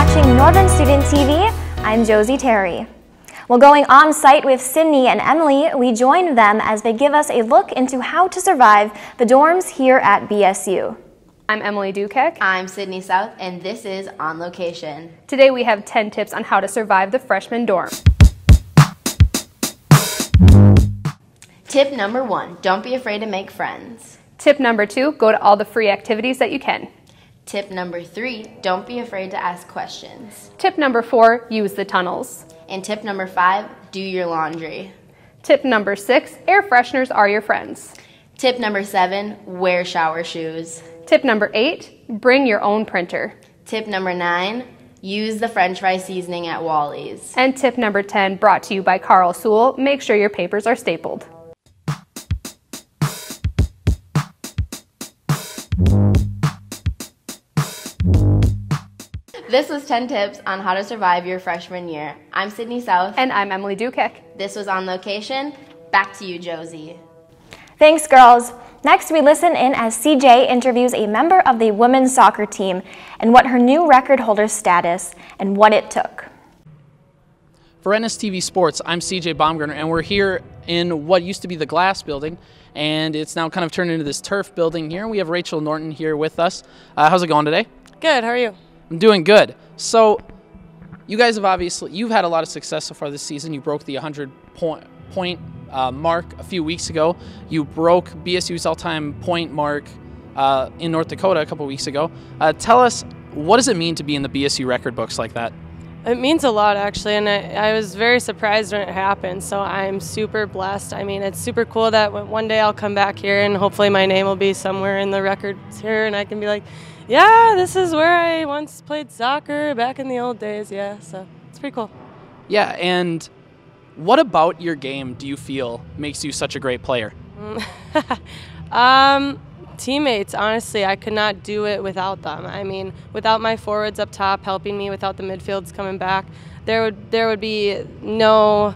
watching Northern Student TV. I'm Josie Terry. Well, going on site with Sydney and Emily, we join them as they give us a look into how to survive the dorms here at BSU. I'm Emily Dukek. I'm Sydney South, and this is On Location. Today we have 10 tips on how to survive the freshman dorm. Tip number 1, don't be afraid to make friends. Tip number 2, go to all the free activities that you can. Tip number 3, don't be afraid to ask questions. Tip number 4, use the tunnels. And tip number 5, do your laundry. Tip number 6, air fresheners are your friends. Tip number 7, wear shower shoes. Tip number 8, bring your own printer. Tip number 9, use the French fry seasoning at Wally's. And tip number 10, brought to you by Carl Sewell, make sure your papers are stapled. This was 10 tips on how to survive your freshman year. I'm Sydney South. And I'm Emily Dukek. This was On Location. Back to you, Josie. Thanks, girls. Next, we listen in as CJ interviews a member of the women's soccer team and what her new record holder status and what it took. For NSTV Sports, I'm CJ Baumgartner, and we're here in what used to be the Glass building, and it's now kind of turned into this turf building here. We have Rachel Norton here with us. How's it going today? Good, how are you? I'm doing good. So you guys have you've had a lot of success so far this season. You broke the 100-point mark a few weeks ago. You broke BSU's all-time point mark in North Dakota a couple weeks ago. Tell us, what does it mean to be in the BSU record books like that? It means a lot, actually, and I was very surprised when it happened, so I'm super blessed. I mean, it's super cool that one day I'll come back here and hopefully my name will be somewhere in the records here and I can be like, yeah, this is where I once played soccer back in the old days, yeah, so it's pretty cool. Yeah, and what about your game do you feel makes you such a great player? Teammates, honestly, I could not do it without them. I mean, without my forwards up top helping me, without the midfields coming back, there would be no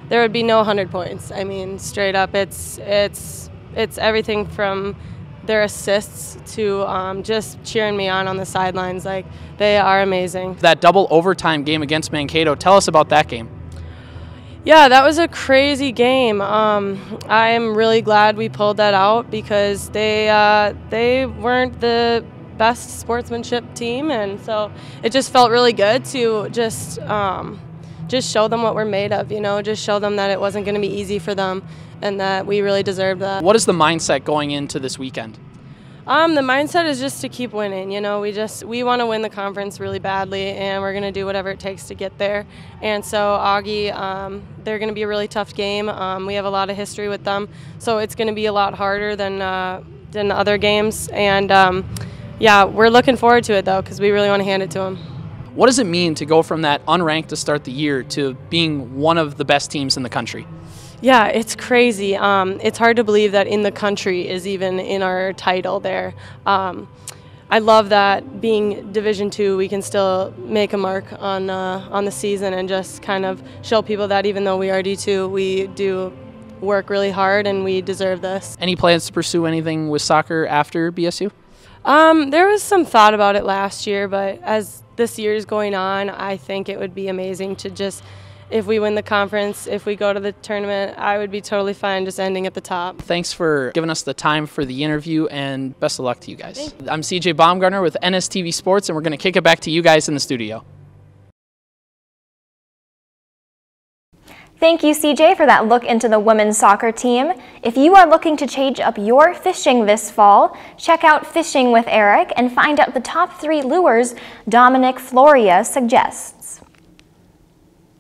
100 points. I mean, straight up, it's everything from their assists to just cheering me on the sidelines. Like, they are amazing. That double overtime game against Mankato, tell us about that game. Yeah, that was a crazy game. I am really glad we pulled that out because they weren't the best sportsmanship team, and so it just felt really good to just show them what we're made of, you know, just show them that it wasn't going to be easy for them and that we really deserved that. What is the mindset going into this weekend? The mindset is just to keep winning. You know, we want to win the conference really badly, and we're going to do whatever it takes to get there. And so Augie, they're going to be a really tough game. We have a lot of history with them, so it's going to be a lot harder than other games. And yeah, we're looking forward to it though, because we really want to hand it to them. What does it mean to go from that unranked to start the year to being one of the best teams in the country? Yeah, it's crazy. It's hard to believe that in the country is even in our title there. I love that being Division II, we can still make a mark on the season and just kind of show people that even though we are D2, we do work really hard and we deserve this. Any plans to pursue anything with soccer after BSU? There was some thought about it last year, but as this year is going on, I think it would be amazing to just, if we win the conference, if we go to the tournament, I would be totally fine just ending at the top. Thanks for giving us the time for the interview, and best of luck to you guys. I'm CJ Baumgartner with NSTV Sports, and we're going to kick it back to you guys in the studio. Thank you, CJ, for that look into the women's soccer team. If you are looking to change up your fishing this fall, check out Fishing with Eric and find out the top 3 lures Dominic Floria suggests.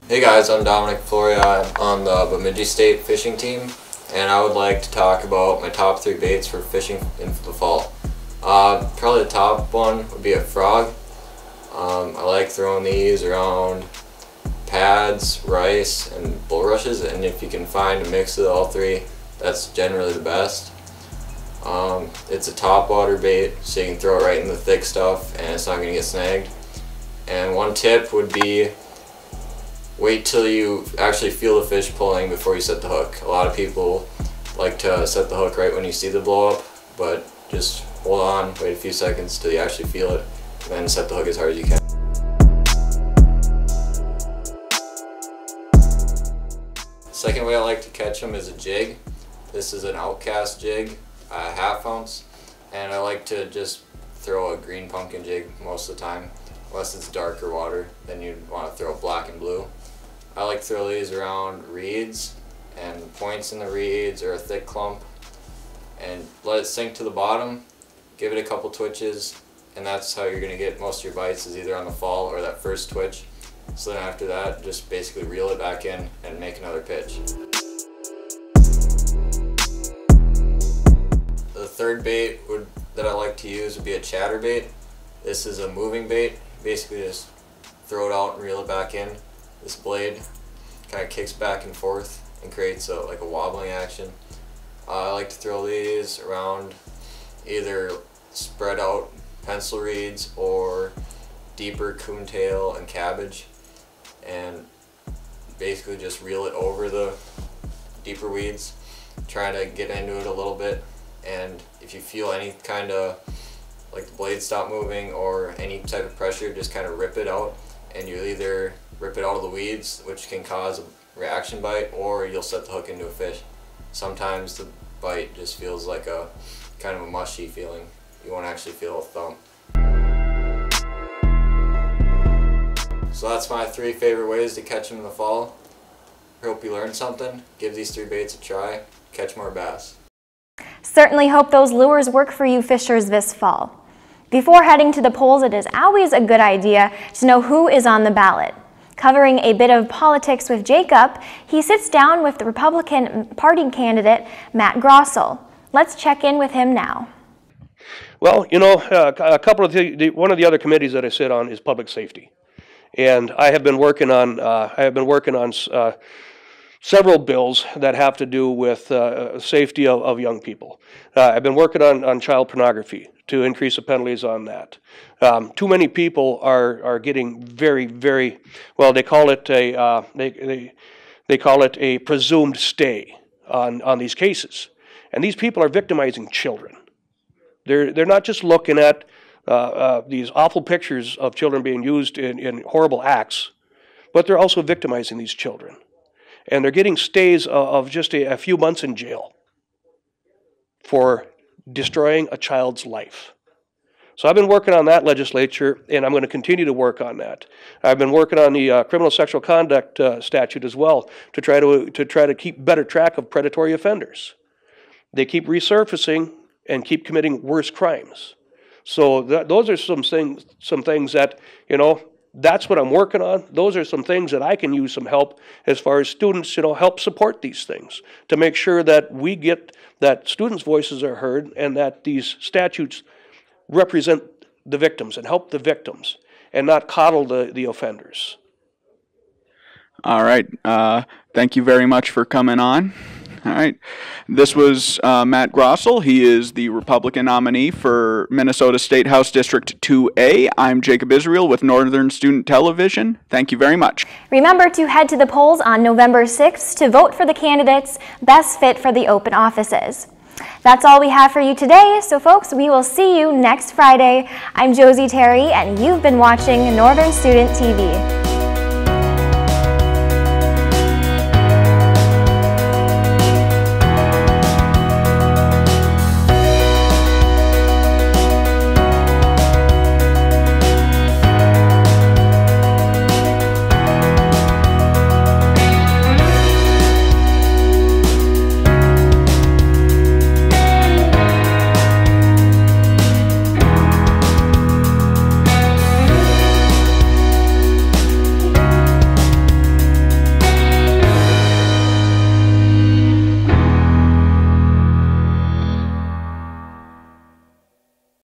Hey guys, I'm Dominic Floria. I'm on the Bemidji State fishing team, and I would like to talk about my top 3 baits for fishing in the fall. Probably the top one would be a frog. I like throwing these around pads, rice, and bulrushes, and if you can find a mix of all 3, that's generally the best. It's a top water bait, so you can throw it right in the thick stuff and it's not going to get snagged. And one tip would be, wait till you actually feel the fish pulling before you set the hook. A lot of people like to set the hook right when you see the blow up, but just hold on, wait a few seconds till you actually feel it, and then set the hook as hard as you can. Second way I like to catch them is a jig. This is an Outcast jig, half ounce, and I like to just throw a green pumpkin jig most of the time. Unless it's darker water, then you'd want to throw black and blue. I like to throw these around reeds and points in the reeds or a thick clump and let it sink to the bottom, give it a couple twitches, and that's how you're going to get most of your bites, is either on the fall or that first twitch. So then after that, just basically reel it back in and make another pitch. The third bait that I like to use would be a chatterbait. This is a moving bait. Basically just throw it out and reel it back in. This blade kind of kicks back and forth and creates like a wobbling action. I like to throw these around either spread out pencil reeds or deeper coontail and cabbage, and basically just reel it over the deeper weeds, trying to get into it a little bit. And if you feel any kind of like the blade stop moving or any type of pressure, just kind of rip it out, and you'll either rip it out of the weeds, which can cause a reaction bite, or you'll set the hook into a fish. Sometimes the bite just feels like a kind of a mushy feeling. You won't actually feel a thump. So that's my 3 favorite ways to catch them in the fall. Hope you learned something. Give these 3 baits a try. Catch more bass. Certainly hope those lures work for you fishers this fall. Before heading to the polls, it is always a good idea to know who is on the ballot. Covering a bit of politics with Jacob, he sits down with the Republican Party candidate, Matt Grossell. Let's check in with him now. Well, you know, one of the other committees that I sit on is public safety, and I have been working on several bills that have to do with safety of young people. I've been working on child pornography to increase the penalties on that. Too many people are getting very, very, well, they call it they call it a presumed stay on these cases, and these people are victimizing children. They're not just looking at these awful pictures of children being used in horrible acts, but they're also victimizing these children. And they're getting stays of just a few months in jail for destroying a child's life. So I've been working on that legislature, and I'm going to continue to work on that. I've been working on the criminal sexual conduct statute as well to try to keep better track of predatory offenders. They keep resurfacing and keep committing worse crimes. So those are some things that, you know, that's what I'm working on. Those are some things that I can use some help as far as students, you know, help support these things to make sure that we get that students' voices are heard and that these statutes represent the victims and help the victims and not coddle the offenders. All right. Thank you very much for coming on. All right. This was Matt Grossell. He is the Republican nominee for Minnesota State House District 2A. I'm Jacob Israel with Northern Student Television. Thank you very much. Remember to head to the polls on November 6th to vote for the candidates best fit for the open offices. That's all we have for you today, so folks, we will see you next Friday. I'm Josie Terry, and you've been watching Northern Student TV.